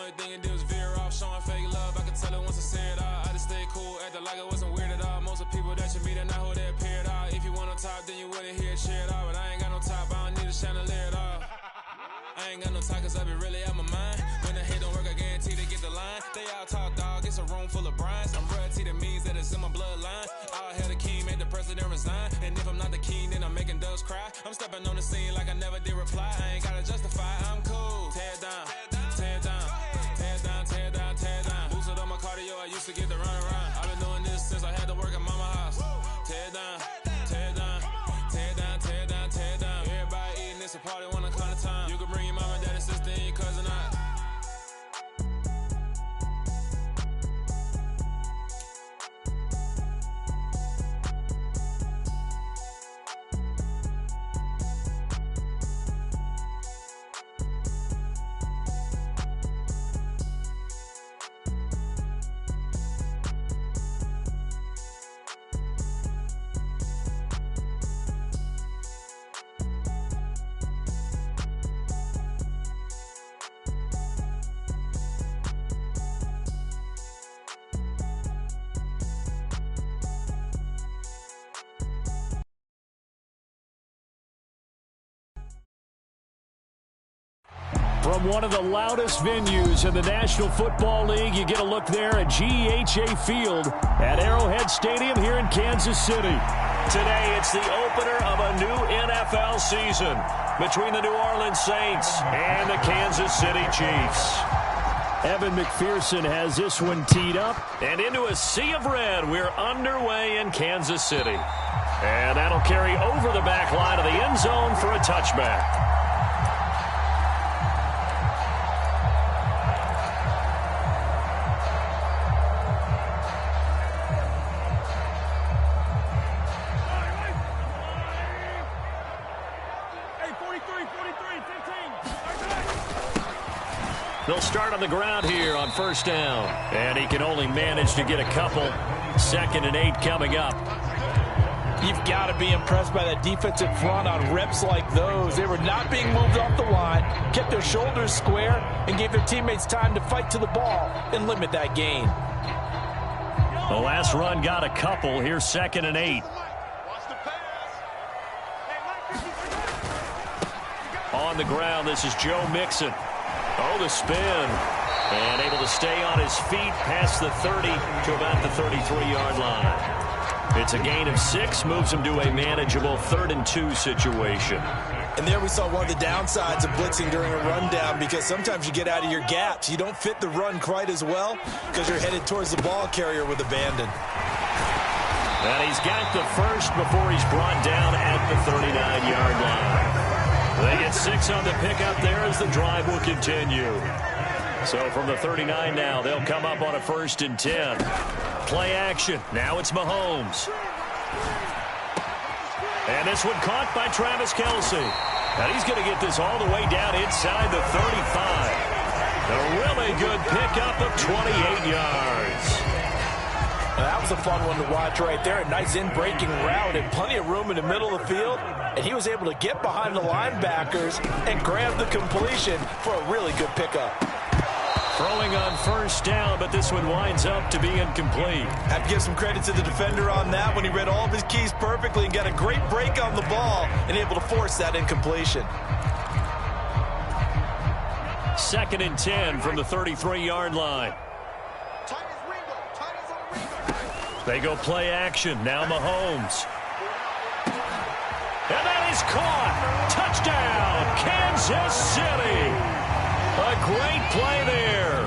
only thing it did was veer off, showing fake love. I could tell it once I said it all. I just stayed cool, acted like it wasn't weird at all. Most of the people that you meet are not who they appear at all. If you want on top, then you wouldn't hear it cheer at all. But I ain't got no top, I don't need a chandelier at all. I ain't got no time, cause I be really out my mind. When the hit don't work, I guarantee they get the line. They all talk, dog, it's a room full of brines. I'm royalty, that means that it's in my bloodline. All hail the king, made the president resign. And if I'm not the king, then I'm making doves cry. I'm stepping on the scene like I never did reply. I ain't gotta justify, I'm cool. Tear down, tear down, tear down, tear down, tear down. Boosted on my cardio, I used to get the run around. I've been doing this since I had to work at mama house. Tear down, tear down, tear down, tear down, tear down. Everybody eating, it's a party when I come to time. You can bring your mama, daddy, sister, and your cousin out. From one of the loudest venues in the National Football League, you get a look there at GEHA Field at Arrowhead Stadium here in Kansas City. Today, it's the opener of a new NFL season between the New Orleans Saints and the Kansas City Chiefs. Evan McPherson has this one teed up. And into a sea of red, we're underway in Kansas City. And that'll carry over the back line of the end zone for a touchback. They'll start on the ground here on first down. And he can only manage to get a couple. 2nd and 8 coming up. You've got to be impressed by that defensive front on reps like those. They were not being moved off the line, kept their shoulders square, and gave their teammates time to fight to the ball and limit that gain. The last run got a couple. Here's 2nd and 8. On the ground, this is Joe Mixon. Oh, the spin. And able to stay on his feet past the 30 to about the 33-yard line. It's a gain of 6, moves him to a manageable 3rd and 2 situation. And there we saw one of the downsides of blitzing during a rundown, because sometimes you get out of your gaps. You don't fit the run quite as well because you're headed towards the ball carrier with abandon. And he's got the first before he's brought down at the 39-yard line. They get 6 on the pickup there as the drive will continue. So from the 39 now, they'll come up on a 1st and 10. Play action. Now it's Mahomes. And this one caught by Travis Kelce. And he's going to get this all the way down inside the 35. A really good pickup of 28 yards. That was a fun one to watch right there. A nice in-breaking route and plenty of room in the middle of the field. And he was able to get behind the linebackers and grab the completion for a really good pickup. Throwing on first down, but this one winds up to be incomplete. Have to give some credit to the defender on that when he read all of his keys perfectly and got a great break on the ball and able to force that incompletion. 2nd and 10 from the 33-yard line. They go play action. Now Mahomes. And that is caught. Touchdown, Kansas City. A great play there.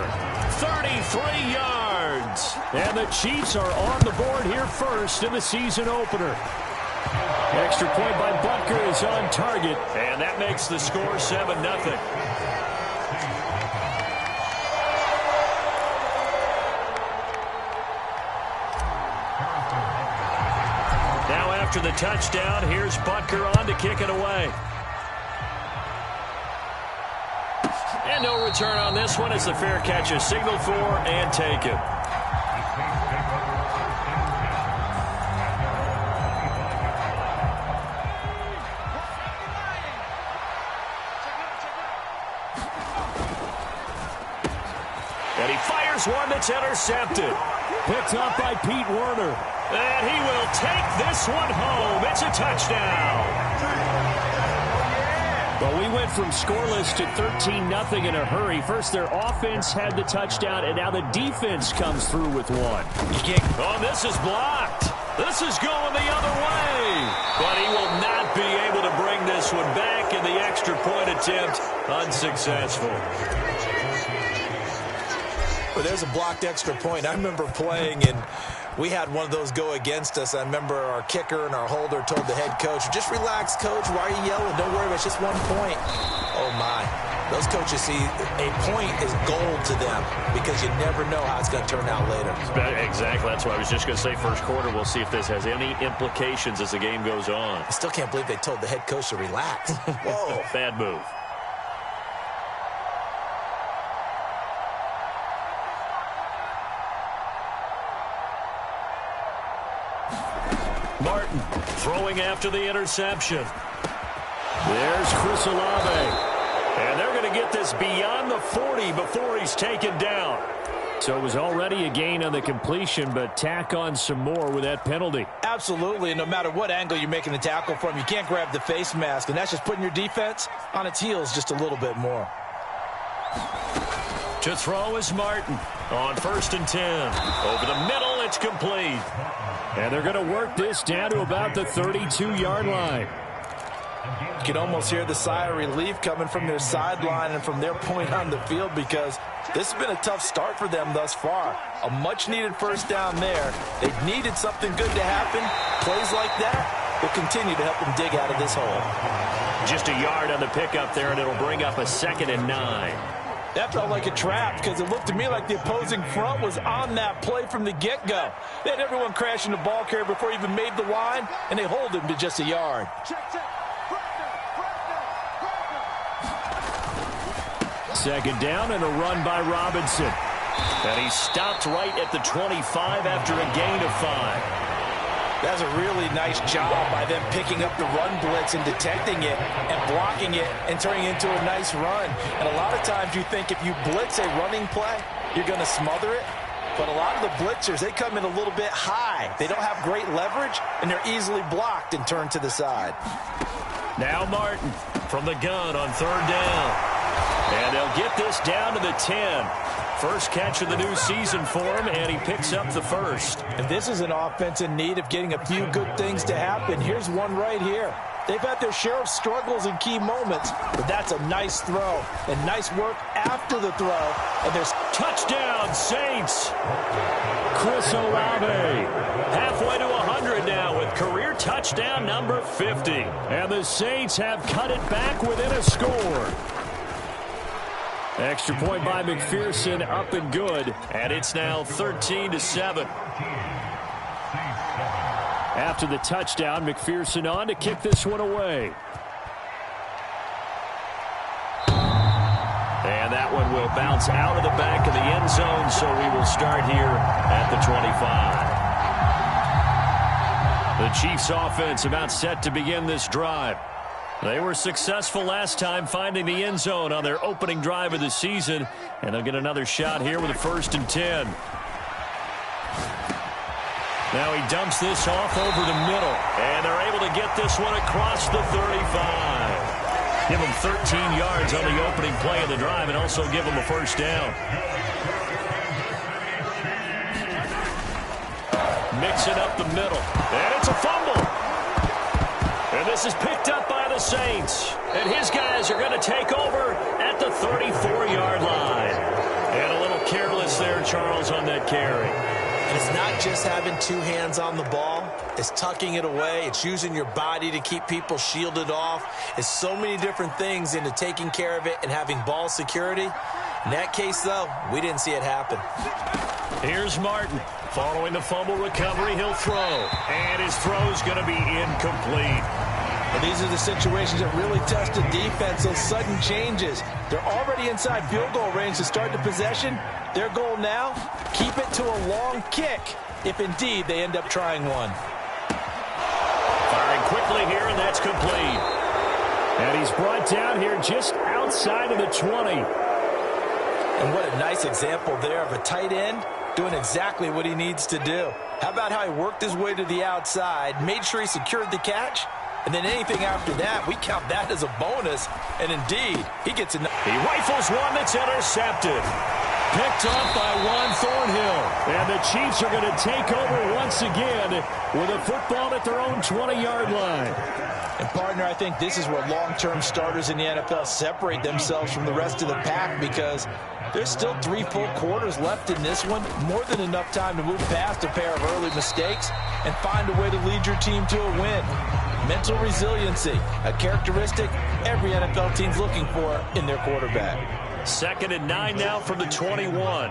33 yards. And the Chiefs are on the board here first in the season opener. Extra point by Butker is on target. And that makes the score 7-0. After the touchdown, here's Butker on to kick it away. And no return on this one as the fair catch is signaled for and taken. And he fires one that's intercepted. Picked up by Pete Werner. And he will take this one home. It's a touchdown. But we went from scoreless to 13-0 in a hurry. First, their offense had the touchdown, and now the defense comes through with one. Oh, this is blocked. This is going the other way. But he will not be able to bring this one back, and the extra point attempt unsuccessful. Well, there's a blocked extra point. I remember playing, and we had one of those go against us. I remember our kicker and our holder told the head coach, just relax, coach. Why are you yelling? Don't worry, it's just 1 point. Oh, my. Those coaches see a point is gold to them because you never know how it's going to turn out later. Exactly. That's what I was just going to say. First quarter, we'll see if this has any implications as the game goes on. I still can't believe they told the head coach to relax. Whoa. Bad move. Martin throwing after the interception. There's Chris Olave. And they're going to get this beyond the 40 before he's taken down. So it was already a gain on the completion, but tack on some more with that penalty. Absolutely, and no matter what angle you're making the tackle from, you can't grab the face mask, and that's just putting your defense on its heels just a little bit more. To throw is Martin on 1st and 10. Over the middle, it's complete. And they're going to work this down to about the 32-yard line. You can almost hear the sigh of relief coming from their sideline and from their point on the field because this has been a tough start for them thus far. A much-needed first down there. They needed something good to happen. Plays like that will continue to help them dig out of this hole. Just a yard on the pickup there, and it'll bring up a 2nd and 9. That felt like a trap because it looked to me like the opposing front was on that play from the get-go. They had everyone crashing the ball carrier before he even made the line, and they hold him to just a yard. Second down and a run by Robinson. And he stopped right at the 25 after a gain of 5. That's a really nice job by them picking up the run blitz and detecting it and blocking it and turning it into a nice run. And a lot of times you think if you blitz a running play, you're going to smother it. But a lot of the blitzers, they come in a little bit high. They don't have great leverage, and they're easily blocked and turned to the side. Now Martin from the gun on 3rd down. And they'll get this down to the 10. First catch of the new season for him, and he picks up the first. And this is an offense in need of getting a few good things to happen. Here's one right here. They've had their share of struggles in key moments, but that's a nice throw and nice work after the throw. And there's touchdown, Saints. Chris Olave halfway to 100 now with career touchdown number 50. And the Saints have cut it back within a score. Extra point by McPherson, up and good. And it's now 13-7. After the touchdown, McPherson on to kick this one away. And that one will bounce out of the back of the end zone, so we will start here at the 25. The Chiefs offense about set to begin this drive. They were successful last time finding the end zone on their opening drive of the season, and they'll get another shot here with a 1st and 10. Now he dumps this off over the middle, and they're able to get this one across the 35. Give them 13 yards on the opening play of the drive and also give them a first down. Mixing up the middle, and it's a fumble. And this is picked up by the Saints. And his guys are going to take over at the 34-yard line. And a little careless there, Charles, on that carry. And it's not just having two hands on the ball. It's tucking it away. It's using your body to keep people shielded off. It's so many different things into taking care of it and having ball security. In that case, though, we didn't see it happen. Here's Martin. Following the fumble recovery, he'll throw. And his throw's going to be incomplete. Well, these are the situations that really test the defense, those sudden changes. They're already inside field goal range to start the possession. Their goal now, keep it to a long kick, if indeed they end up trying one. Firing quickly here, and that's complete. And he's brought down here just outside of the 20. And what a nice example there of a tight end doing exactly what he needs to do. How about how he worked his way to the outside, made sure he secured the catch, and then anything after that, we count that as a bonus. And indeed, he gets enough. He rifles one that's intercepted. Picked off by Juan Thornhill. And the Chiefs are going to take over once again with a football at their own 20-yard line. And, partner, I think this is where long-term starters in the NFL separate themselves from the rest of the pack, because there's still 3 full quarters left in this one. More than enough time to move past a pair of early mistakes and find a way to lead your team to a win. Mental resiliency, a characteristic every NFL team's looking for in their quarterback. 2nd and 9 now from the 21.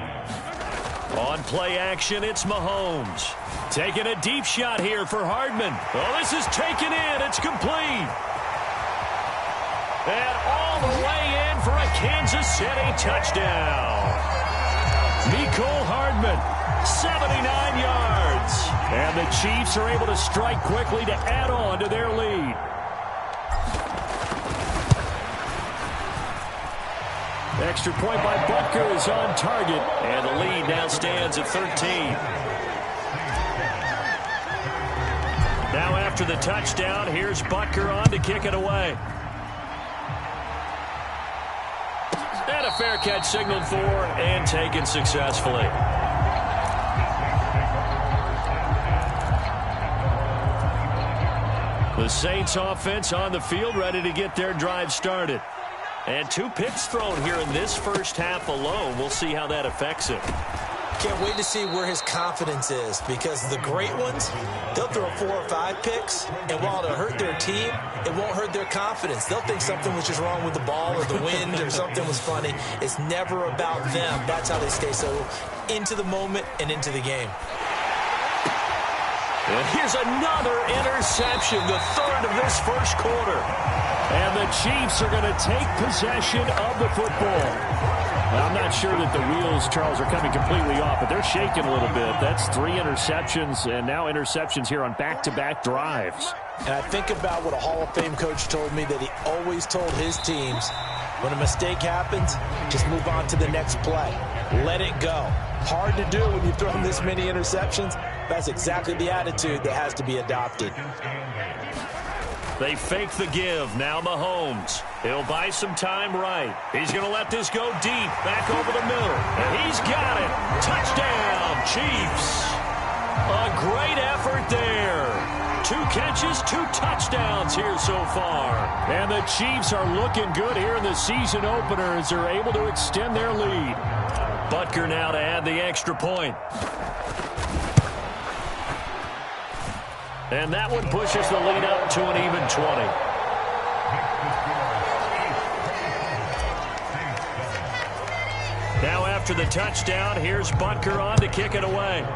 On play action, it's Mahomes. Taking a deep shot here for Hardman. Oh, this is taken in. It's complete. And all the way in for a Kansas City touchdown. Mecole Hardman, 79 yards. And the Chiefs are able to strike quickly to add on to their lead. Extra point by Butker is on target. And the lead now stands at 13. Now after the touchdown, here's Butker on to kick it away. And a fair catch signaled for and taken successfully. The Saints offense on the field, ready to get their drive started. And 2 picks thrown here in this first half alone. We'll see how that affects him. Can't wait to see where his confidence is, because the great ones, they'll throw 4 or 5 picks, and while it'll hurt their team, it won't hurt their confidence. They'll think something was just wrong with the ball or the wind or something was funny. It's never about them. That's how they stay so into the moment and into the game. And here's another interception, the 3rd of this first quarter. And the Chiefs are going to take possession of the football. Well, I'm not sure that the wheels, Charles, are coming completely off, but they're shaking a little bit. That's 3 interceptions, and now interceptions here on back-to-back drives. And I think about what a Hall of Fame coach told me, that he always told his teams, when a mistake happens, just move on to the next play. Let it go. Hard to do when you've thrown this many interceptions. That's exactly the attitude that has to be adopted. They fake the give. Now Mahomes. He'll buy some time right. He's going to let this go deep. Back over the middle. And he's got it. Touchdown, Chiefs. A great effort there. 2 catches, 2 touchdowns here so far. And the Chiefs are looking good here in the season opener as they're able to extend their lead. Butker now to add the extra point. And that one pushes the lead up to an even 20. Now after the touchdown, here's Butker on to kick it away.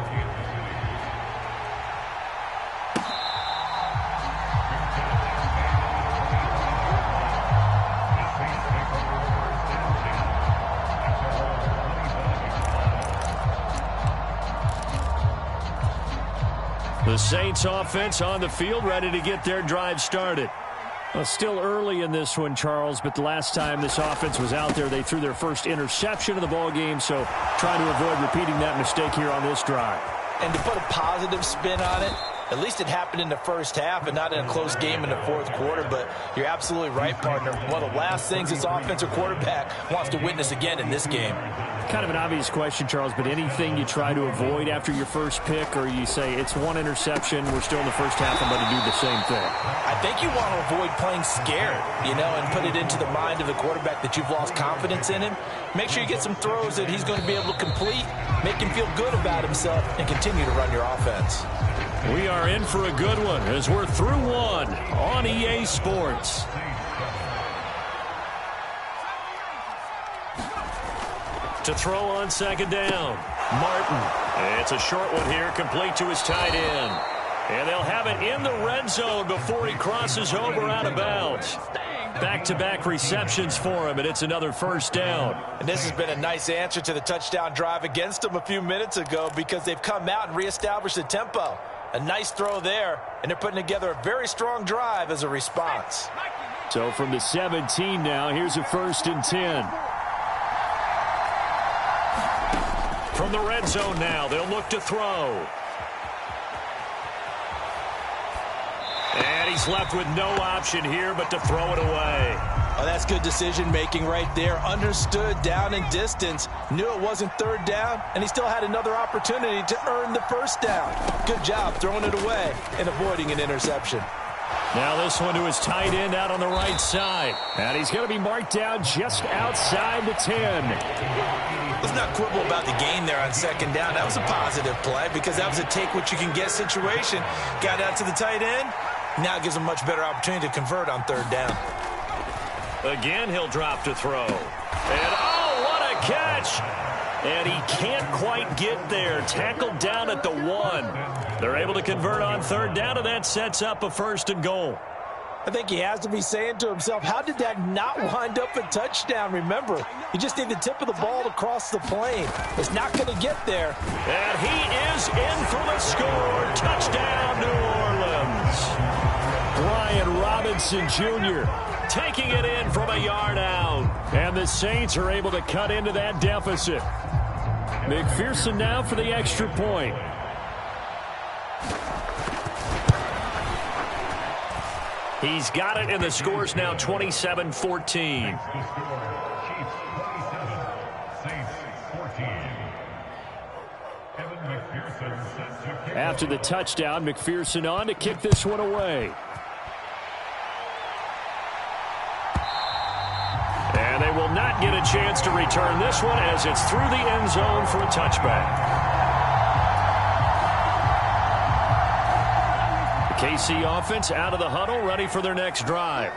The Saints offense on the field, ready to get their drive started. Well, still early in this one, Charles, but the last time this offense was out there, they threw their first interception of the ball game, so trying to avoid repeating that mistake here on this drive. And to put a positive spin on it, at least it happened in the first half and not in a close game in the 4th quarter. But you're absolutely right, partner. One of the last things this offensive quarterback wants to witness again in this game. Kind of an obvious question, Charles, but anything you try to avoid after your first pick, or you say it's 1 interception, we're still in the first half, I'm going to do the same thing? I think you want to avoid playing scared, and put it into the mind of the quarterback that you've lost confidence in him. Make sure you get some throws that he's going to be able to complete, make him feel good about himself, and continue to run your offense. We are in for a good one as we're through 1 on EA Sports. To throw on 2nd down, Martin. It's a short one here, complete to his tight end. And they'll have it in the red zone before he crosses over out of bounds. Back-to-back receptions for him, and it's another first down. And this has been a nice answer to the touchdown drive against them a few minutes ago, because they've come out and reestablished the tempo. A nice throw there, and they're putting together a very strong drive as a response. So from the 17 now, here's a 1st and 10. From the red zone now, they'll look to throw. And he's left with no option here but to throw it away. Oh, that's good decision-making right there. Understood down and distance. Knew it wasn't third down, and he still had another opportunity to earn the first down. Good job throwing it away and avoiding an interception. Now this one to his tight end out on the right side. And he's going to be marked down just outside the 10. Let's not quibble about the gain there on second down. That was a positive play because that was a take-what-you-can-get situation. Got out to the tight end. Now gives him a much better opportunity to convert on third down. Again, he'll drop to throw. And, oh, what a catch! And he can't quite get there. Tackled down at the 1. They're able to convert on third down, and that sets up a 1st and goal. I think he has to be saying to himself, how did that not wind up a touchdown? Remember, you just need the tip of the ball to cross the plane. It's not going to get there. And he is in for the score. Touchdown, New Orleans. Brian Robinson Jr. taking it in from a yard out. And the Saints are able to cut into that deficit. McPherson now for the extra point. He's got it, and the score's now 27-14. After the touchdown, McPherson on to kick this one away. And they will not get a chance to return this one as it's through the end zone for a touchback. KC offense out of the huddle, ready for their next drive.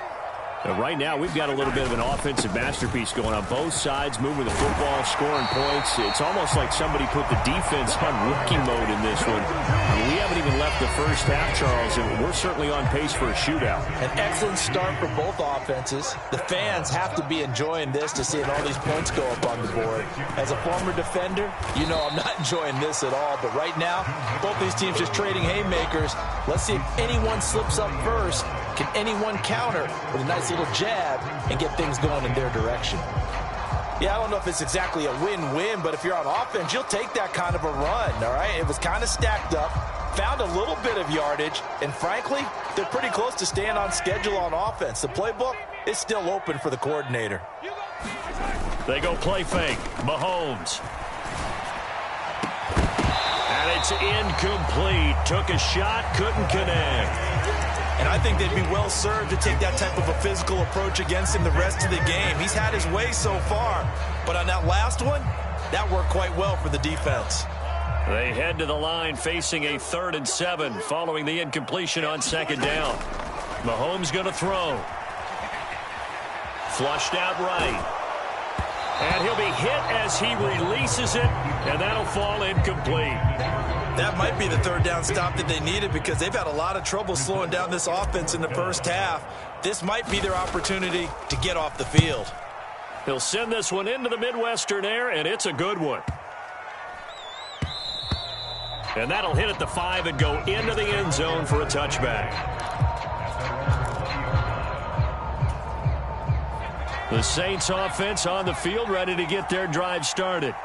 And right now, we've got a little bit of an offensive masterpiece going on both sides, moving the football, scoring points. It's almost like somebody put the defense on rookie mode in this one. I mean, we haven't even left the first half, Charles, and we're certainly on pace for a shootout. An excellent start for both offenses. The fans have to be enjoying this to see all these points go up on the board. As a former defender, you know I'm not enjoying this at all. But right now, both these teams just trading haymakers. Let's see if anyone slips up first. Can anyone counter with a nice little jab and get things going in their direction? Yeah, I don't know if it's exactly a win-win, but if you're on offense, you'll take that kind of a run, all right? It was kind of stacked up, found a little bit of yardage, and frankly, they're pretty close to staying on schedule on offense. The playbook is still open for the coordinator. They go play fake. Mahomes. And it's incomplete. Took a shot, couldn't connect. And I think they'd be well served to take that type of a physical approach against him the rest of the game. He's had his way so far, but on that last one, that worked quite well for the defense. They head to the line facing a 3rd and 7 following the incompletion on second down. Mahomes going to throw. Flushed out right. And he'll be hit as he releases it, and that'll fall incomplete. That might be the 3rd down stop that they needed because they've had a lot of trouble slowing down this offense in the first half. This might be their opportunity to get off the field. He'll send this one into the Midwestern air, and it's a good one. And that'll hit at the 5 and go into the end zone for a touchback. The Saints offense on the field ready to get their drive started.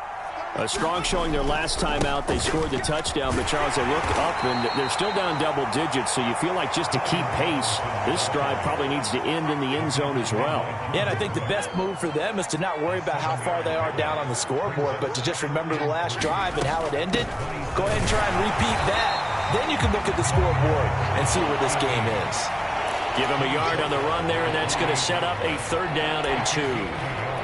A strong showing their last time out. They scored the touchdown, but Charles, they look up and they're still down double digits, so you feel like just to keep pace, this drive probably needs to end in the end zone as well. Yeah, and I think the best move for them is to not worry about how far they are down on the scoreboard, but to just remember the last drive and how it ended. Go ahead and try and repeat that. Then you can look at the scoreboard and see where this game is. Give him a yard on the run there, and that's going to set up a 3rd down and 2.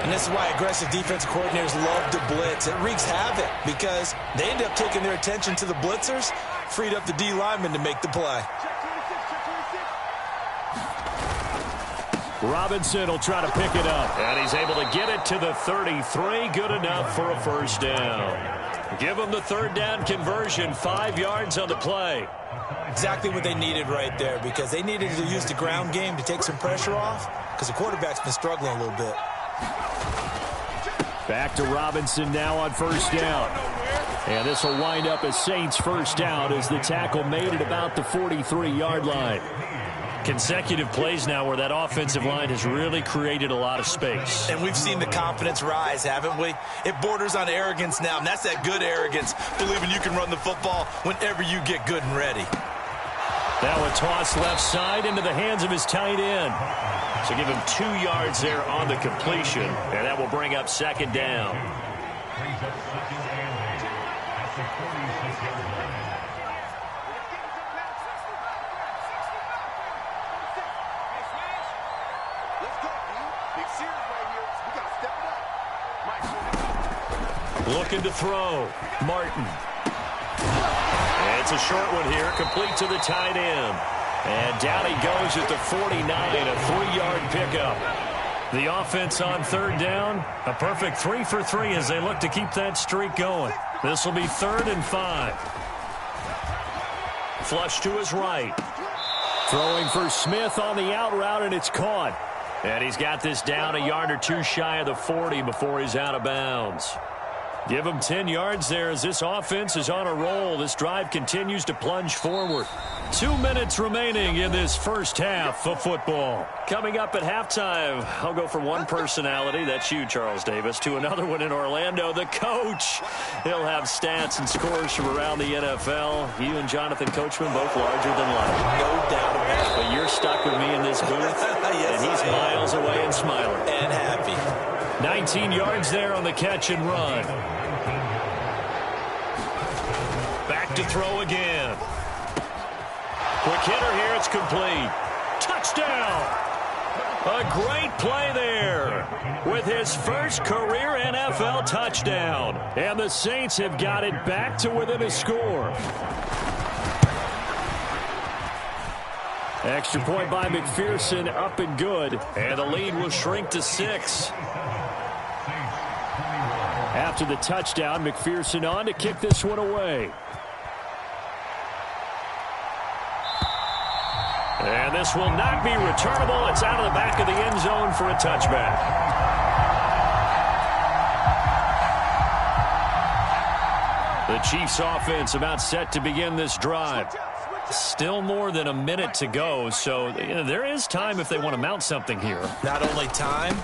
And this is why aggressive defensive coordinators love to blitz. It wreaks havoc because they end up taking their attention to the blitzers, freed up the D lineman to make the play. Robinson will try to pick it up, and he's able to get it to the 33. Good enough for a 1st down. Give them the 3rd down conversion, 5 yards on the play. Exactly what they needed right there because they needed to use the ground game to take some pressure off because the quarterback's been struggling a little bit. Back to Robinson now on 1st down. And this will wind up as Saints 1st down as the tackle made at about the 43-yard line. Consecutive plays now where that offensive line has really created a lot of space. And we've seen the confidence rise, haven't we? It borders on arrogance now, and that's that good arrogance, believing you can run the football whenever you get good and ready. Now a toss left side into the hands of his tight end. So give him 2 yards there on the completion, and that will bring up second down. Looking to throw. Martin. It's a short one here, complete to the tight end. And down he goes at the 49, a 3-yard pickup. The offense on third down, a perfect 3 for 3 as they look to keep that streak going. This will be 3rd and 5. Flush to his right. Throwing for Smith on the out route, and it's caught. And he's got this down a yard or 2 shy of the 40 before he's out of bounds. Give him 10 yards there as this offense is on a roll. This drive continues to plunge forward. 2 minutes remaining in this first half of football. Coming up at halftime, I'll go from one personality, that's you, Charles Davis, to another one in Orlando, the coach. He'll have stats and scores from around the NFL. You and Jonathan Coachman both larger than life. No doubt about it. But you're stuck with me in this booth, Yes, and he's miles away and smiling. And happy. 19 yards there on the catch and run. Back to throw again. Quick hitter here, it's complete. Touchdown! A great play there with his first career NFL touchdown. And the Saints have got it back to within a score. Extra point by McPherson, up and good. And the lead will shrink to 6. After the touchdown, McPherson on to kick this one away. And this will not be returnable. It's out of the back of the end zone for a touchback. The Chiefs offense about set to begin this drive. Still more than a minute to go, so there is time if they want to mount something here. Not only time,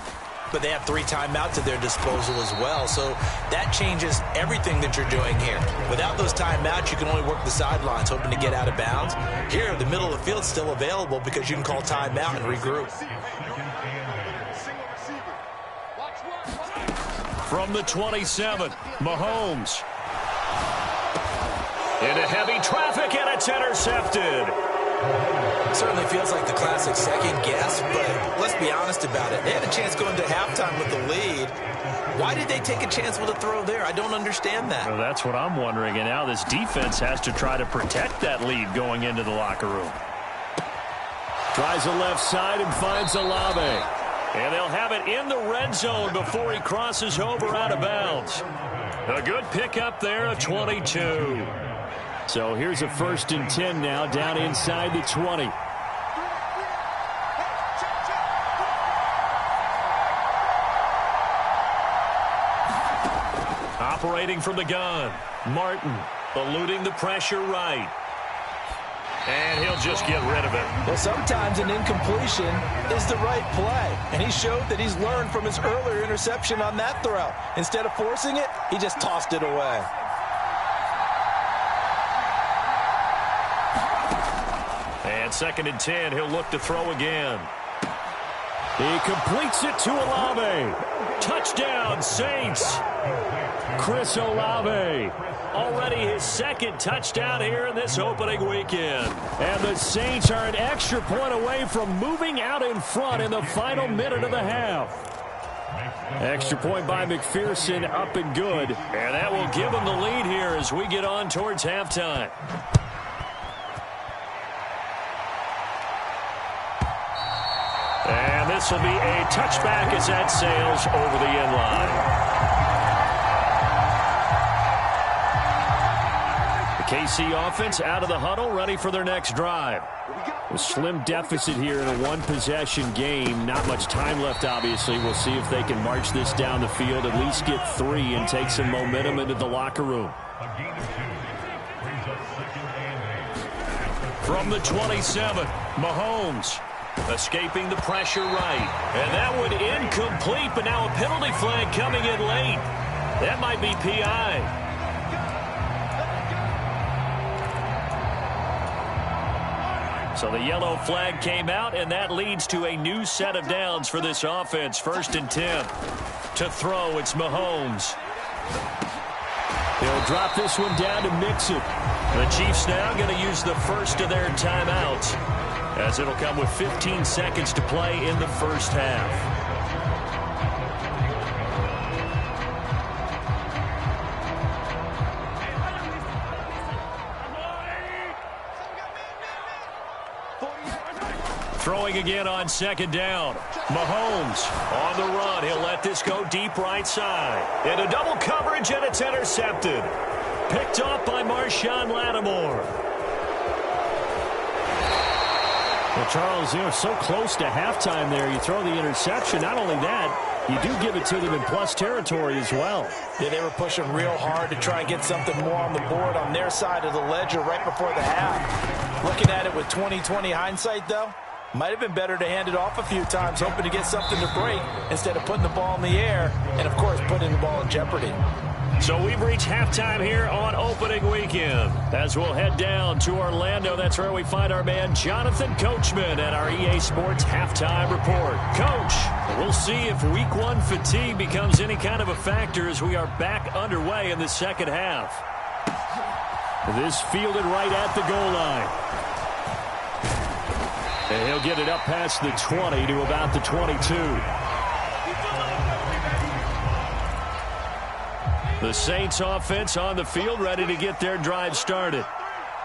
but they have 3 timeouts at their disposal as well. So that changes everything that you're doing here. Without those timeouts, you can only work the sidelines, hoping to get out of bounds. Here, the middle of the field is still available because you can call timeout and regroup. From the 27, Mahomes. Into heavy traffic, and it's intercepted. Certainly feels like the classic second guess, but let's be honest about it. They had a chance going to halftime with the lead. Why did they take a chance with a throw there? I don't understand that. Well, that's what I'm wondering, and now this defense has to try to protect that lead going into the locker room. Tries the left side and finds Olave. And they'll have it in the red zone before he crosses over out of bounds. A good pickup there of 22. So here's a 1st and 10 now, down inside the 20. Operating from the gun, Martin eluding the pressure right. And he'll just get rid of it. Well, sometimes an incompletion is the right play. And he showed that he's learned from his earlier interception on that throw. Instead of forcing it, he just tossed it away. And 2nd and 10, he'll look to throw again. He completes it to Olave. Touchdown, Saints. Chris Olave. Already his 2nd touchdown here in this opening weekend. And the Saints are an extra point away from moving out in front in the final minute of the half. Extra point by McPherson, up and good. And that will give them the lead here as we get on towards halftime. And this will be a touchback as that sails over the end line. The KC offense out of the huddle, ready for their next drive. A slim deficit here in a one-possession game. Not much time left, obviously. We'll see if they can march this down the field, at least get 3 and take some momentum into the locker room. From the 27, Mahomes escaping the pressure right. And that one incomplete, but now a penalty flag coming in late. That might be PI. So the yellow flag came out, and that leads to a new set of downs for this offense. 1st and 10. To throw, it's Mahomes. He'll drop this one down to mix it. The Chiefs now going to use the first of their timeouts, as it'll come with 15 seconds to play in the first half. Throwing again on 2nd down. Mahomes on the run. He'll let this go deep right side. Into double coverage, and it's intercepted. Picked off by Marshawn Lattimore. Well, Charles, so close to halftime there. You throw the interception. Not only that, you do give it to them in plus territory as well. Yeah, they were pushing real hard to try and get something more on the board on their side of the ledger right before the half. Looking at it with 20/20 hindsight, though, might have been better to hand it off a few times, hoping to get something to break instead of putting the ball in the air and, of course, putting the ball in jeopardy. So we've reached halftime here on opening weekend. As we'll head down to Orlando, that's where we find our man Jonathan Coachman at our EA Sports Halftime Report. Coach, we'll see if Week 1 fatigue becomes any kind of a factor as we are back underway in the second half. This fielded right at the goal line. And he'll get it up past the 20 to about the 22. The Saints offense on the field, ready to get their drive started.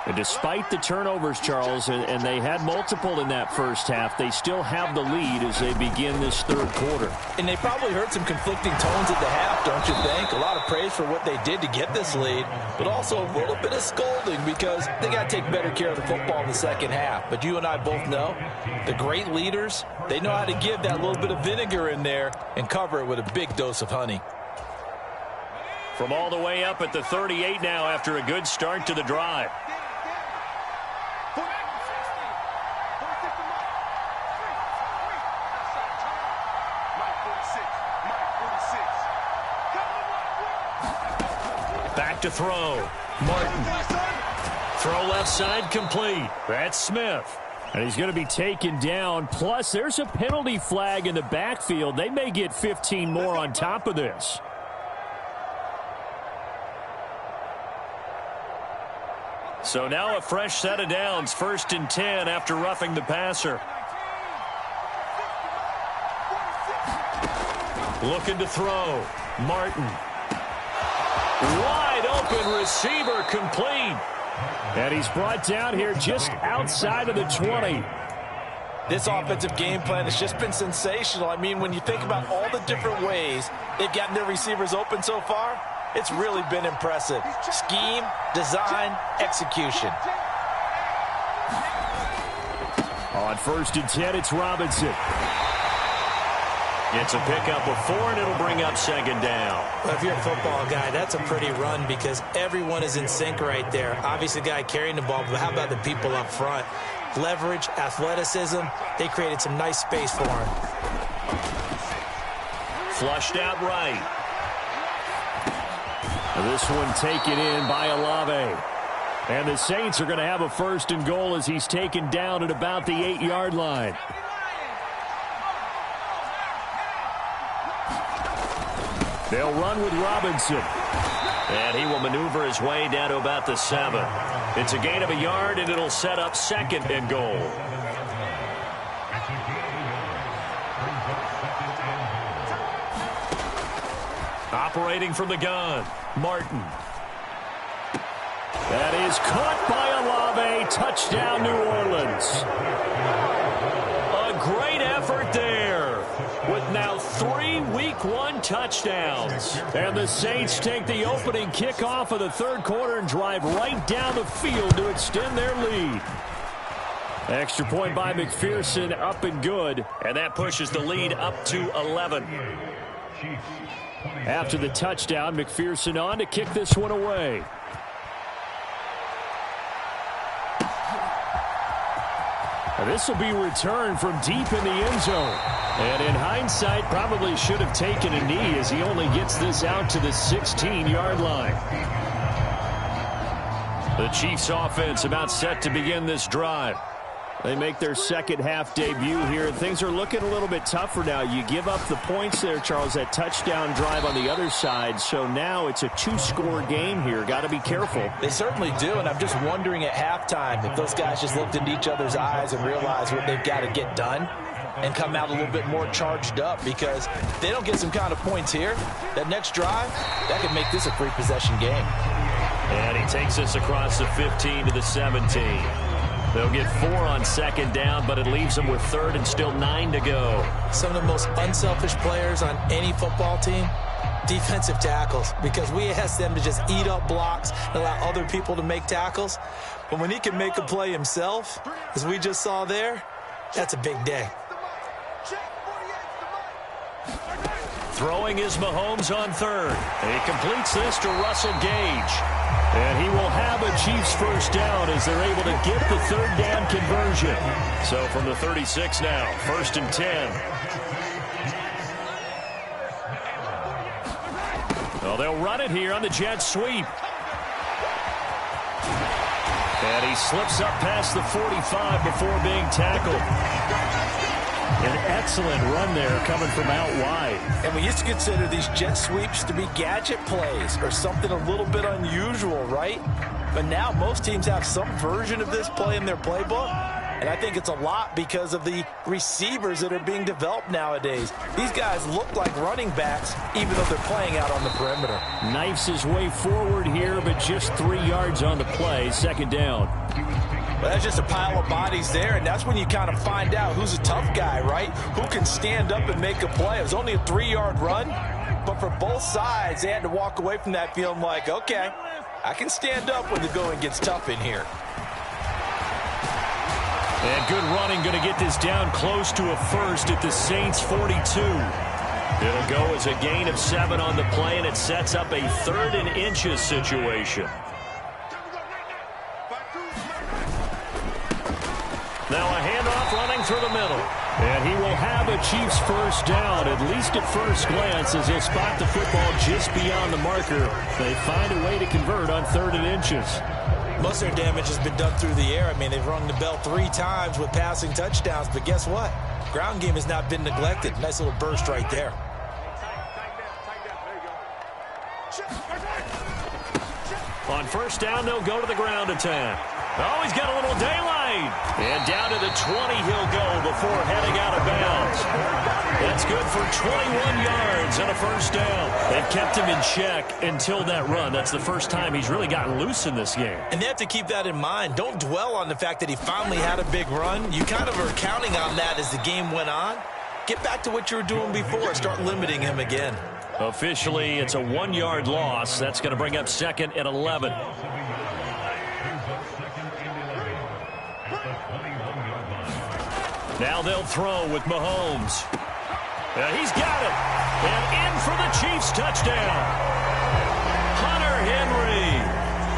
And despite the turnovers, Charles, and they had multiple in that first half, they still have the lead as they begin this third quarter. And they probably heard some conflicting tones at the half, don't you think? A lot of praise for what they did to get this lead, but also a little bit of scolding because they got to take better care of the football in the second half. But you and I both know the great leaders, they know how to give that little bit of vinegar in there and cover it with a big dose of honey. From all the way up at the 38 now after a good start to the drive. Back to throw. Martin. Throw left side complete. That's Smith. And he's going to be taken down. Plus, there's a penalty flag in the backfield. They may get 15 more on top of this. So now a fresh set of downs. 1st and 10 after roughing the passer. Looking to throw. Martin. Wide open receiver complete. And he's brought down here just outside of the 20. This offensive game plan has just been sensational. I mean, when you think about all the different ways they've gotten their receivers open so far, it's really been impressive. Scheme, design, execution. On 1st and 10, it's Robinson. It's a pickup of 4, and it'll bring up 2nd down. Well, if you're a football guy, that's a pretty run because everyone is in sync right there. Obviously, the guy carrying the ball, but how about the people up front? Leverage, athleticism, they created some nice space for him. Flushed out right. This one taken in by Olave. And the Saints are going to have a 1st and goal as he's taken down at about the 8-yard line. They'll run with Robinson. And he will maneuver his way down to about the 7. It's a gain of a yard, and it'll set up 2nd and goal. Operating from the gun, Martin. That is caught by Olave. Touchdown, New Orleans. A great effort there with now 3 Week 1 touchdowns. And the Saints take the opening kickoff of the third quarter and drive right down the field to extend their lead. Extra point by McPherson, up and good. And that pushes the lead up to 11. After the touchdown, McPherson on to kick this one away. This will be returned from deep in the end zone. And in hindsight, probably should have taken a knee as he only gets this out to the 16-yard line. The Chiefs offense about set to begin this drive. They make their second half debut here. Things are looking a little bit tougher now. You give up the points there, Charles, that touchdown drive on the other side. So now it's a two-score game here. Got to be careful. They certainly do, and I'm just wondering at halftime if those guys just looked into each other's eyes and realized what they've got to get done and come out a little bit more charged up, because if they don't get some kind of points here, that next drive, that could make this a free possession game. And he takes us across the 15 to the 17. They'll get 4 on second down, but it leaves them with third and still 9 to go. Some of the most unselfish players on any football team, defensive tackles, because we ask them to just eat up blocks and allow other people to make tackles. But when he can make a play himself, as we just saw there, that's a big day. Throwing is Mahomes on third. He completes this to Russell Gage. And he will have a Chiefs first down as they're able to get the third down conversion. So from the 36 now, 1st and 10. Well, they'll run it here on the jet sweep. And he slips up past the 45 before being tackled. An excellent run there coming from out wide. And we used to consider these jet sweeps to be gadget plays or something a little bit unusual, right? But now most teams have some version of this play in their playbook. And I think it's a lot because of the receivers that are being developed nowadays. These guys look like running backs even though they're playing out on the perimeter. Knifes his way forward here, but just 3 yards on the play. Second down. Well, that's just a pile of bodies there, and that's when you kind of find out who's a tough guy, right? Who can stand up and make a play. It was only a 3-yard run, but for both sides, they had to walk away from that feeling like, okay, I can stand up when the going gets tough in here. And good running, going to get this down close to a first at the Saints 42. It'll go as a gain of 7 on the play, and it sets up a 3rd and inches situation. Now a handoff running through the middle. And he will have a Chiefs first down, at least at first glance, as he'll spot the football just beyond the marker. They find a way to convert on 3rd and inches. Most of their damage has been done through the air. I mean, they've rung the bell 3 times with passing touchdowns, but guess what? Ground game has not been neglected. Nice little burst right there. On first down, they'll go to the ground attack. Oh, he's got a little daylight. And down to the 20 he'll go before heading out of bounds. That's good for 21 yards and a first down. They've kept him in check until that run. That's the first time he's really gotten loose in this game. And they have to keep that in mind. Don't dwell on the fact that he finally had a big run. You kind of are counting on that as the game went on. Get back to what you were doing before. Start limiting him again. Officially, it's a 1-yard loss. That's going to bring up 2nd and 11. Now they'll throw with Mahomes. He's got it. And in for the Chiefs touchdown. Hunter Henry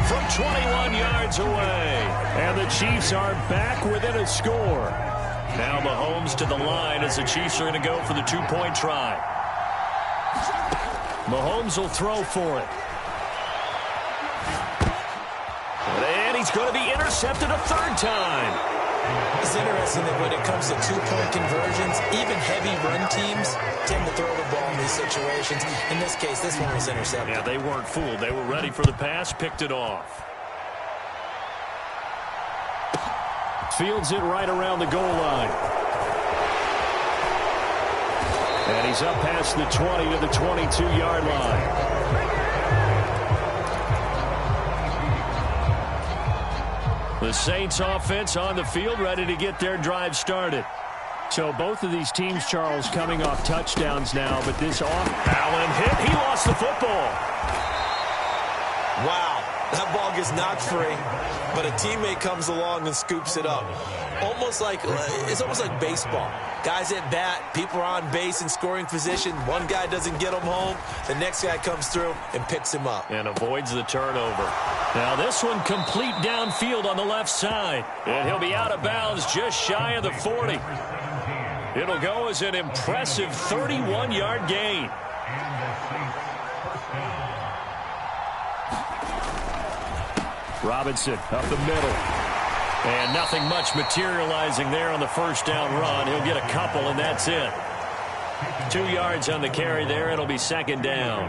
from 21 yards away. And the Chiefs are back within a score. Now Mahomes to the line as the Chiefs are going to go for the 2-point try. Mahomes will throw for it. And he's going to be intercepted a 3rd time. It's interesting that when it comes to 2-point conversions, even heavy run teams tend to throw the ball in these situations. In this case, this one was intercepted. Yeah, they weren't fooled. They were ready for the pass, picked it off. Fields it right around the goal line. And he's up past the 20 to the 22-yard line. The Saints offense on the field, ready to get their drive started. So both of these teams, Charles, coming off touchdowns now, but this off Allen hit. He lost the football. Wow. That ball gets knocked free, but a teammate comes along and scoops it up. It's almost like baseball. Guys at bat, people are on base in scoring position. One guy doesn't get him home. The next guy comes through and picks him up. And avoids the turnover. Now this one complete downfield on the left side. And he'll be out of bounds just shy of the 40. It'll go as an impressive 31-yard gain. Robinson up the middle. And nothing much materializing there on the first down run. He'll get a couple, and that's it. 2 yards on the carry there. It'll be second down.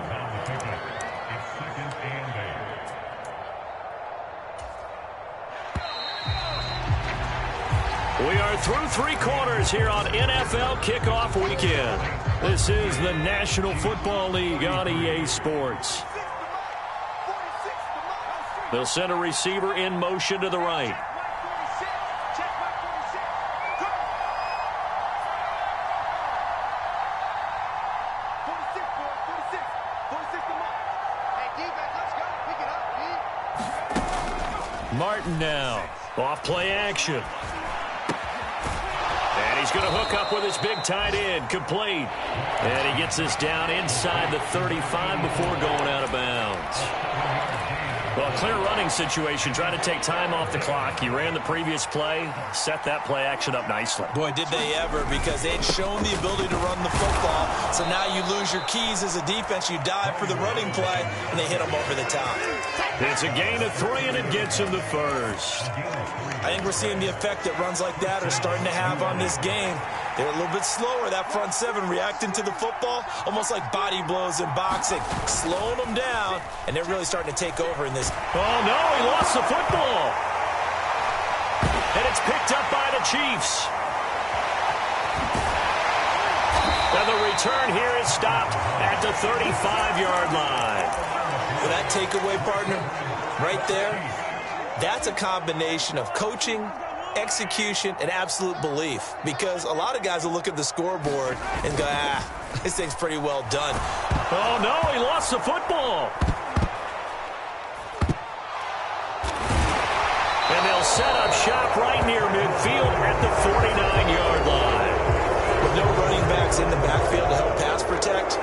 We are through 3 quarters here on NFL Kickoff Weekend. This is the National Football League on EA Sports. They'll send a receiver in motion to the right. Martin now. Off play action. And he's going to hook up with his big tight end. Complete. And he gets this down inside the 35 before going out of bounds. Well, clear running situation. Trying to take time off the clock. He ran the previous play. Set that play action up nicely. Boy, did they ever, because they'd shown the ability to run the football. So now you lose your keys as a defense. You dive for the running play, and they hit them over the top. It's a gain of 3, and it gets him the first. I think we're seeing the effect that runs like that are starting to have on this game. They're a little bit slower, that front seven, reacting to the football, almost like body blows in boxing, slowing them down, and they're really starting to take over in this. Oh, no, he lost the football. And it's picked up by the Chiefs. And the return here is stopped at the 35-yard line. For that takeaway, partner, right there, that's a combination of coaching, execution, and absolute belief. Because a lot of guys will look at the scoreboard and go, this thing's pretty well done. Oh, no, he lost the football. And they'll set up shop right near midfield at the 49-yard line. With no running backs in the backfield to help pass protect,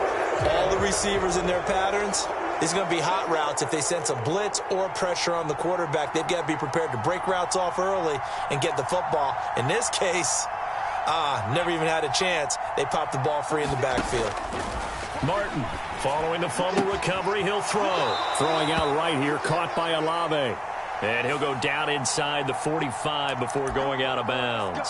all the receivers in their patterns, it's going to be hot routes. If they sense a blitz or pressure on the quarterback, they've got to be prepared to break routes off early and get the football. In this case, never even had a chance. They popped the ball free in the backfield. Martin, following the fumble recovery, he'll throw. Throwing out right here, caught by Olave. And he'll go down inside the 45 before going out of bounds.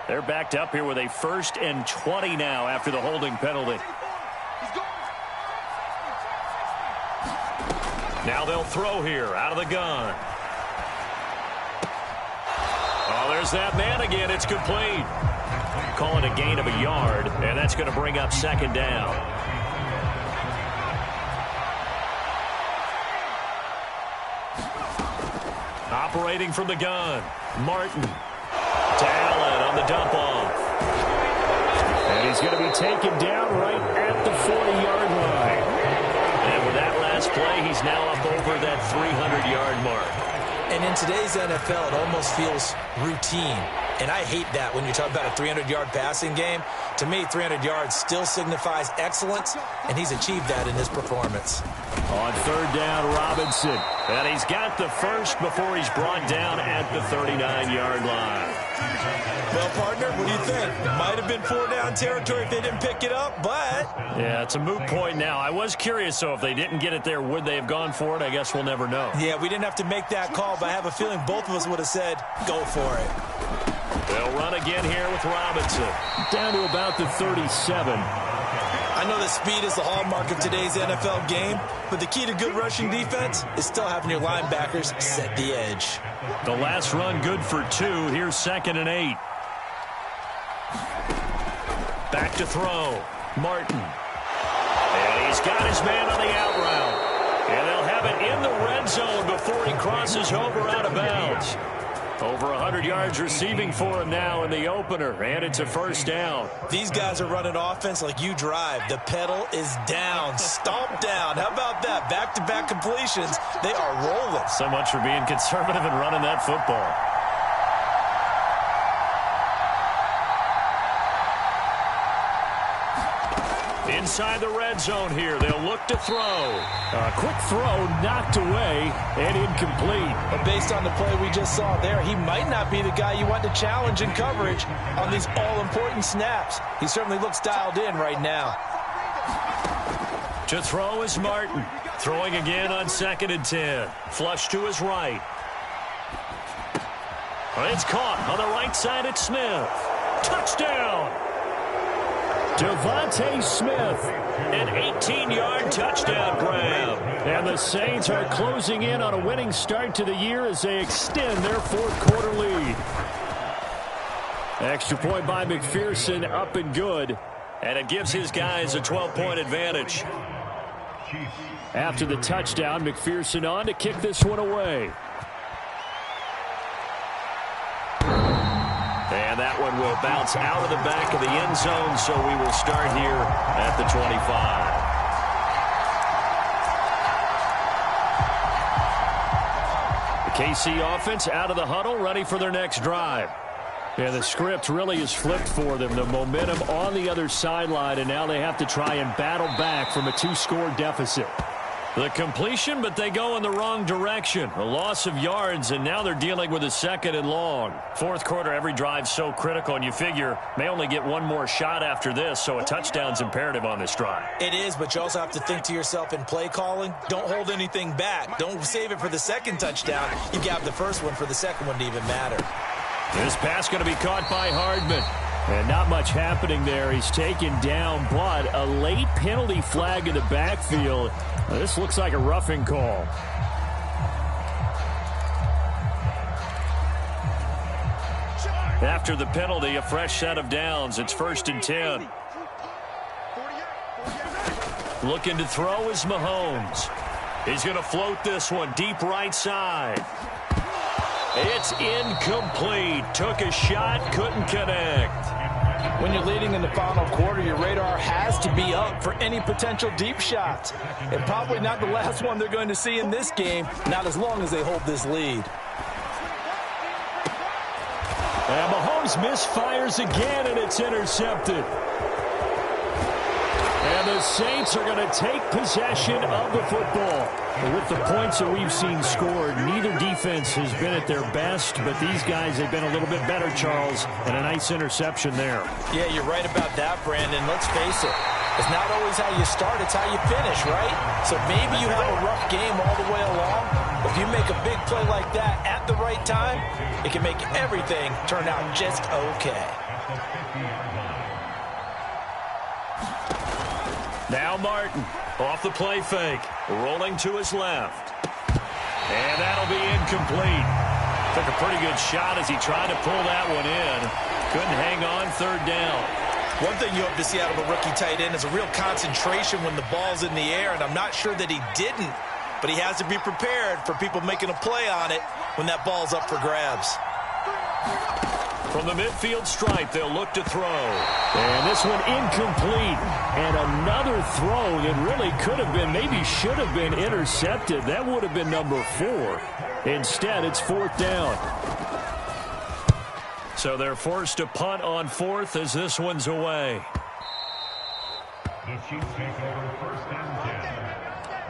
They're backed up here with a 1st and 20 now after the holding penalty. Now they'll throw here out of the gun. Oh, there's that man again. It's complete. Call it a gain of a yard, and that's going to bring up second down. Operating from the gun, Martin. To Allen on the dump off. And he's going to be taken down right at the 40-yard line. And with that last play, he's now up over that 300-yard mark. And in today's NFL, it almost feels routine. And I hate that when you talk about a 300-yard passing game. To me, 300 yards still signifies excellence, and he's achieved that in his performance. On third down, Robinson. And he's got the first before he's brought down at the 39-yard line. Well, partner, what do you think? Might have been 4-down territory if they didn't pick it up, but... Yeah, it's a moot point now. I was curious, so if they didn't get it there, would they have gone for it? I guess we'll never know. Yeah, we didn't have to make that call, but I have a feeling both of us would have said, go for it. They'll run again here with Robinson. Down to about the 37. I know that speed is the hallmark of today's NFL game, but the key to good rushing defense is still having your linebackers set the edge. The last run good for 2. Here's 2nd and 8. Back to throw. Martin. And he's got his man on the out route. And they'll have it in the red zone before he crosses over out of bounds. Over 100 yards receiving for him now in the opener, and it's a first down. These guys are running offense like you drive. The pedal is down, stomp down. How about that? Back-to-back completions. They are rolling. So much for being conservative and running that football. Inside the red zone here, they'll look to throw. A quick throw knocked away and incomplete. But based on the play we just saw there, he might not be the guy you want to challenge in coverage on these all-important snaps. He certainly looks dialed in right now. To throw is Martin. Throwing again on 2nd and 10. Flush to his right. It's caught on the right side at Smith. Touchdown! Devontae Smith, an 18-yard touchdown grab. And the Saints are closing in on a winning start to the year as they extend their 4th quarter lead. Extra point by McPherson, up and good. And it gives his guys a 12-point advantage. After the touchdown, McPherson on to kick this one away. And that one will bounce out of the back of the end zone, so we will start here at the 25. The KC offense out of the huddle, ready for their next drive. And the script really is flipped for them. The momentum on the other sideline, and now they have to try and battle back from a 2-score deficit. The completion, but they go in the wrong direction. A loss of yards, and now they're dealing with a 2nd and long. 4th quarter, every drive's so critical, and you figure may only get one more shot after this, so a touchdown's imperative on this drive. It is, but you also have to think to yourself in play calling, don't hold anything back. Don't save it for the 2nd touchdown. You got the first one for the 2nd one to even matter. This pass going to be caught by Hardman. And not much happening there. He's taken down, but a late penalty flag in the backfield. This looks like a roughing call. After the penalty, a fresh set of downs. It's 1st and 10. Looking to throw is Mahomes. He's going to float this one deep right side. It's incomplete. Took a shot, couldn't connect. When you're leading in the final quarter, your radar has to be up for any potential deep shots. And probably not the last one they're going to see in this game, not as long as they hold this lead. And Mahomes misfires again, and it's intercepted. And the Saints are going to take possession of the football. With the points that we've seen scored, neither defense has been at their best, but these guys have been a little bit better, Charles, and a nice interception there. Yeah, you're right about that, Brandon. Let's face it. It's not always how you start, it's how you finish, right? So maybe you have a rough game all the way along. If you make a big play like that at the right time, it can make everything turn out just okay. Now Martin, off the play fake, rolling to his left. And that'll be incomplete. Took a pretty good shot as he tried to pull that one in. Couldn't hang on, 3rd down. One thing you hope to see out of a rookie tight end is a real concentration when the ball's in the air, and I'm not sure that he didn't, but he has to be prepared for people making a play on it when that ball's up for grabs. From the midfield stripe, they'll look to throw. And this one incomplete. And another throw that really could have been, maybe should have been intercepted. That would have been number 4. Instead, it's 4th down. So they're forced to punt on 4th as this one's away. The Chiefs take over 1st and 10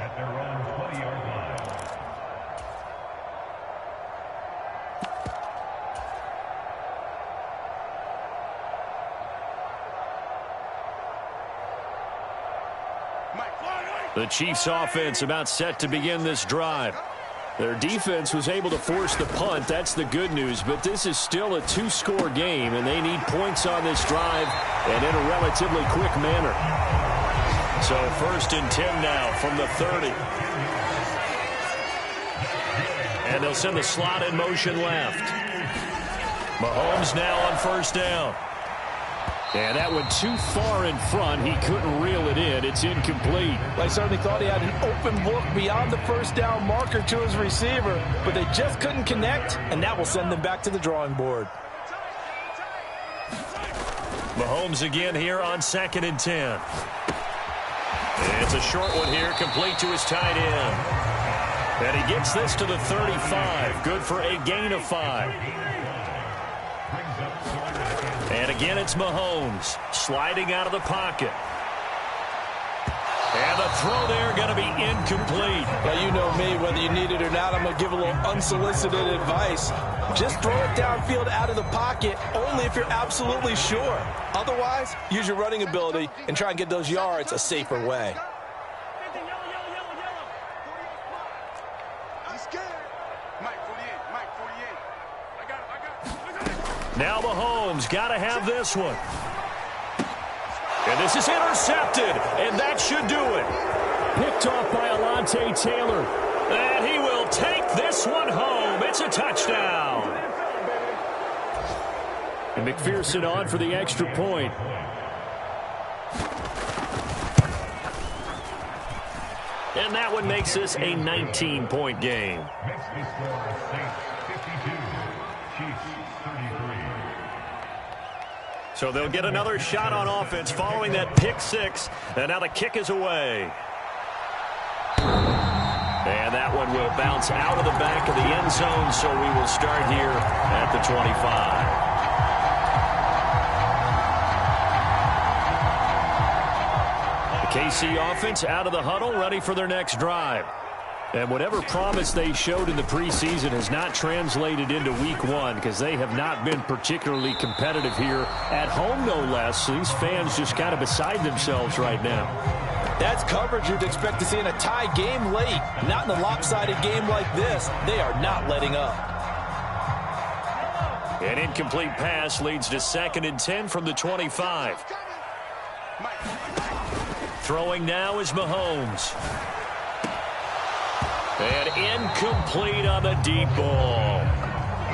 at their own 20-yard line. The Chiefs offense about set to begin this drive. Their defense was able to force the punt. That's the good news, but this is still a 2-score game, and they need points on this drive and in a relatively quick manner. So 1st and 10 now from the 30. And they'll send the slot in motion left. Mahomes now on 1st down. And that went too far in front. He couldn't reel it in. It's incomplete. Well, I certainly thought he had an open look beyond the first down marker to his receiver, but they just couldn't connect, and that will send them back to the drawing board. Mahomes again here on 2nd and 10. It's a short one here, complete to his tight end. And he gets this to the 35. Good for a gain of 5. And again, it's Mahomes sliding out of the pocket. And the throw there going to be incomplete. Well, you know me, whether you need it or not, I'm going to give a little unsolicited advice. Just throw it downfield out of the pocket only if you're absolutely sure. Otherwise, use your running ability and try and get those yards a safer way. Now Mahomes got to have this one. And this is intercepted, and that should do it. Picked off by Alontae Taylor. And he will take this one home. It's a touchdown. And McPherson on for the extra point. And that one makes this a 19-point game. So they'll get another shot on offense following that pick 6. And now the kick is away. And that one will bounce out of the back of the end zone, so we will start here at the 25. The KC offense out of the huddle, ready for their next drive. And whatever promise they showed in the preseason has not translated into week 1 because they have not been particularly competitive here at home, no less. So these fans just kind of beside themselves right now. That's coverage you'd expect to see in a tie game late. Not in a lopsided game like this. They are not letting up. An incomplete pass leads to 2nd and 10 from the 25. Throwing now is Mahomes. And incomplete on the deep ball.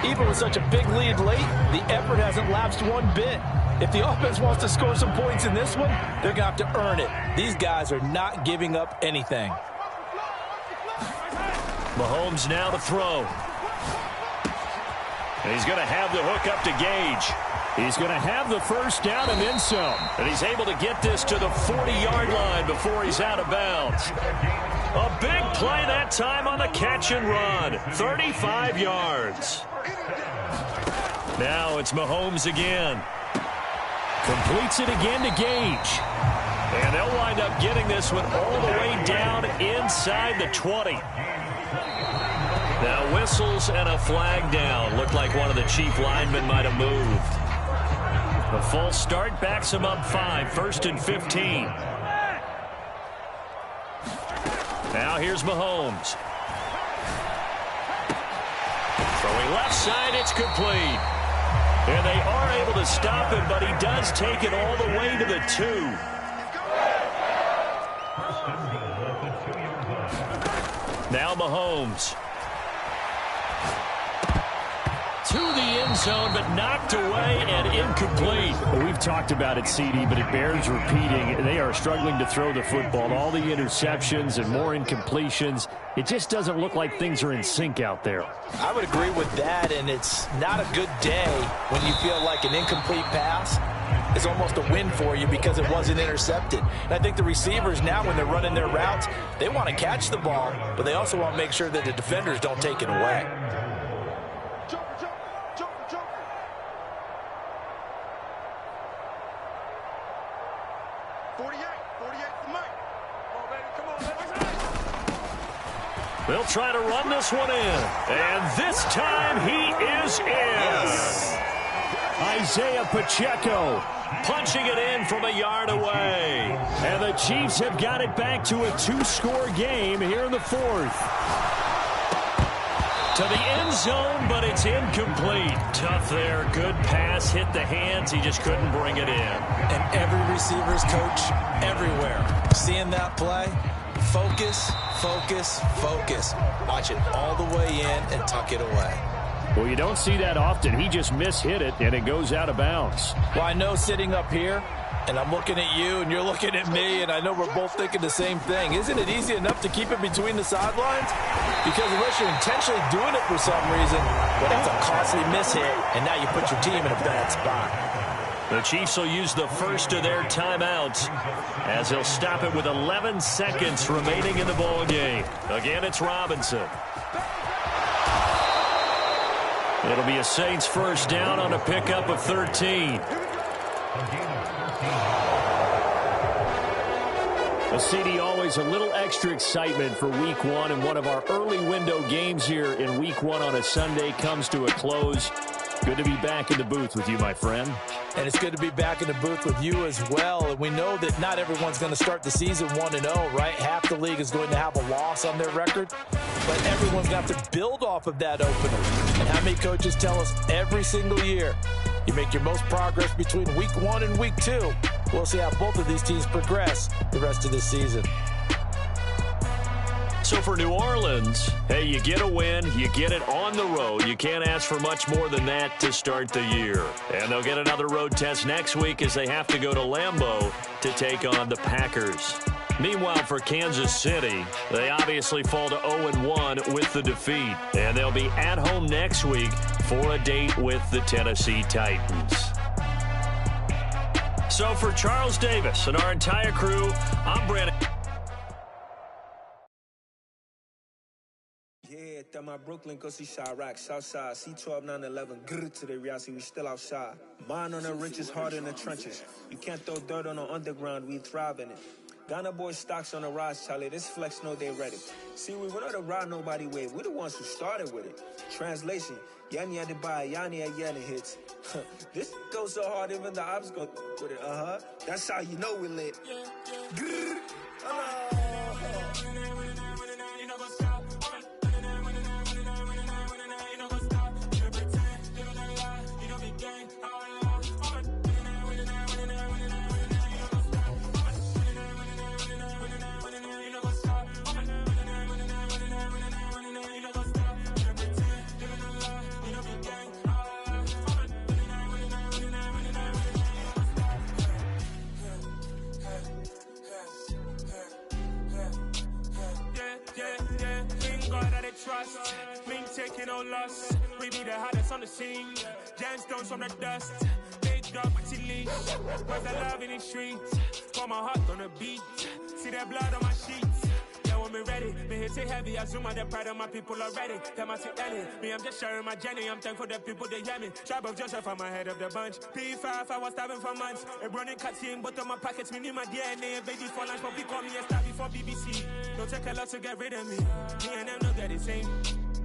Even with such a big lead late, the effort hasn't lapsed one bit. If the offense wants to score some points in this one, they're going to have to earn it. These guys are not giving up anything. Mahomes now to throw. And he's going to have the hook up to Gage. He's going to have the first down and then some. And he's able to get this to the 40-yard line before he's out of bounds. A big play that time on the catch and run. 35 yards. Now it's Mahomes again. Completes it again to Gage. And they'll wind up getting this one all the way down inside the 20. Now whistles and a flag down. Looked like one of the chief linemen might have moved. The false start backs him up 5, 1st and 15. Now here's Mahomes. Throwing left side, it's complete. And they are able to stop him, but he does take it all the way to the 2. Now Mahomes. To the end zone, but knocked away and incomplete. Well, we've talked about it, CD, but it bears repeating. They are struggling to throw the football. All the interceptions and more incompletions. It just doesn't look like things are in sync out there. I would agree with that, and it's not a good day when you feel like an incomplete pass is almost a win for you because it wasn't intercepted. And I think the receivers now, when they're running their routes, they want to catch the ball, but they also want to make sure that the defenders don't take it away. They'll try to run this one in. And this time he is in. Isaiah Pacheco punching it in from a yard away. And the Chiefs have got it back to a 2-score game here in the 4th. To the end zone, but it's incomplete. Tough there. Good pass. Hit the hands. He just couldn't bring it in. And every receiver's coach everywhere. Seeing that play, focus, focus, focus. Watch it all the way in and tuck it away. Well, you don't see that often. He just mishit it, and it goes out of bounds. Well, I know sitting up here, and I'm looking at you, and you're looking at me, and I know we're both thinking the same thing. Isn't it easy enough to keep it between the sidelines? Because unless you're intentionally doing it for some reason, well, that's a costly mishit, and now you put your team in a bad spot. The Chiefs will use the first of their timeouts as they'll stop it with 11 seconds remaining in the ball game. Again, it's Robinson. It'll be a Saints first down on a pickup of 13. Well, CD, always a little extra excitement for Week 1, and one of our early window games here in Week 1 on a Sunday comes to a close. Good to be back in the booth with you, my friend. And it's good to be back in the booth with you as well. And we know that not everyone's going to start the season 1-0, right? Half the league is going to have a loss on their record. But everyone's got to build off of that opener. And how many coaches tell us every single year, you make your most progress between Week 1 and Week 2. We'll see how both of these teams progress the rest of this season. So for New Orleans, hey, you get a win, you get it on the road. You can't ask for much more than that to start the year. And they'll get another road test next week as they have to go to Lambeau to take on the Packers. Meanwhile, for Kansas City, they obviously fall to 0-1 with the defeat. And they'll be at home next week for a date with the Tennessee Titans. So for Charles Davis and our entire crew, I'm Brandon. Yeah, that my Brooklyn, go see Chirac, Southside, C12, 911, grrr to the reality, we still outside. Mine on the riches, hard in the trenches. You can't throw dirt on the underground, we thrive in it. Ghana boys stocks on the rise, Charlie, this flex know they ready. See, we were not to ride nobody way, we the ones who started with it. Translation, Yanni had to buy, Yanni had Yanni hits. This goes so hard, even the ops go with it, That's how you know we lit. Grrr, trust, mean taking no loss. We be the hottest on the scene. Gemstones from the dust. Big dog with your leash. Where's the love in the streets? Got my heart on the beat. See that blood on my sheets. Yeah, when we ready, me hit it heavy. I zoom out the pride of my people already. Them I see Ellie. Me, I'm just sharing my journey. I'm thankful that people they hear me. Tribe of Joseph, I'm ahead of the bunch. P5, I was starving for months. A running cutscene, but on my pockets, me need my DNA. Baby for lunch, but we call me a star before BBC. Don't take a lot to get rid of me. Me and them don't get the same.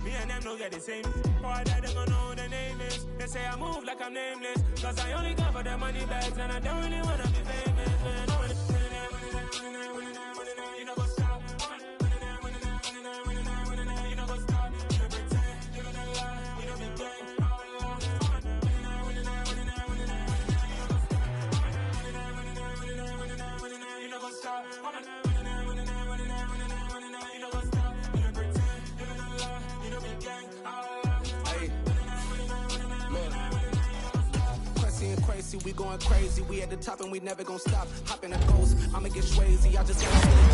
Me and them don't get the same. Boy, that they don't know who the name is. They say I move like I'm nameless. Cause I only come for the money bags. And I don't really wanna be famous, man. You know, go stop. You know, go stop. You know, pretend. You know, lie. You know, be gang. You know, go stop. We going crazy, we at the top and we never gonna stop. Hop in the ghost, I'ma get swayzy. I just gotta feel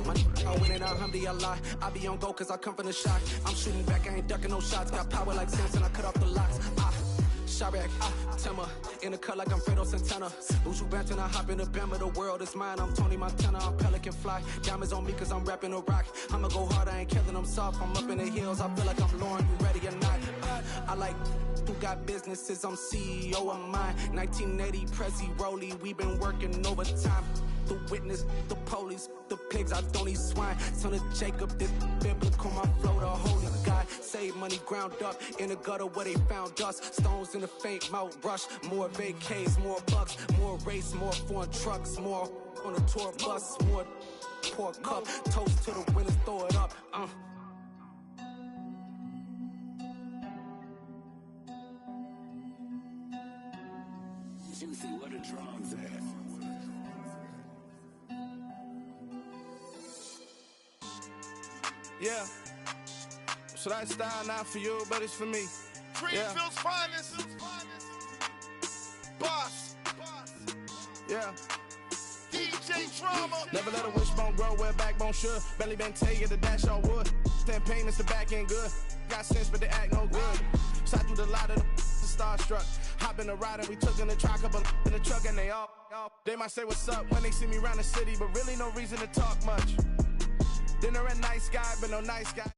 it. My I win it, alhamdulillah. I be on go cause I come from the shot. I'm shooting back, I ain't ducking no shots. Got power like Samson, I cut off the locks. Chirac, Tema, in the cut like I'm Fredo Santana. Buju Banton, I hop in the Bama, the world is mine. I'm Tony Montana, I'm Pelican Fly. Diamonds on me cause I'm rapping a rock. I'ma go hard, I ain't killing them soft. I'm up in the hills, I feel like I'm Lauren, you ready or not? I like who got businesses, I'm CEO of mine. 1980, Prezi Rolly, we been working overtime. The witness, the police, the pigs, I don't eat swine. Son of Jacob, this biblical, my flow, the holy God. Save money ground up in the gutter where they found us. Stones in the faint Mount Rush. More vacays, more bucks, more race, more foreign trucks, more on a tour bus, more pour cup. Toast to the winners, throw it up. Juicy, what a drums at. Yeah. So that style not for you, but it's for me. Greenville's finest. Boss. Yeah. DJ Drama. Never let a wishbone grow where a backbone should. Belly been tell you the dash all wood. Then payments the back end good. Got sense but they act no good. Side through the lot of the starstruck. Hop in the ride and we took in the truck up in the truck and they all. They might say what's up when they see me around the city, but really no reason to talk much. Dinner a nice guy, but no nice guy.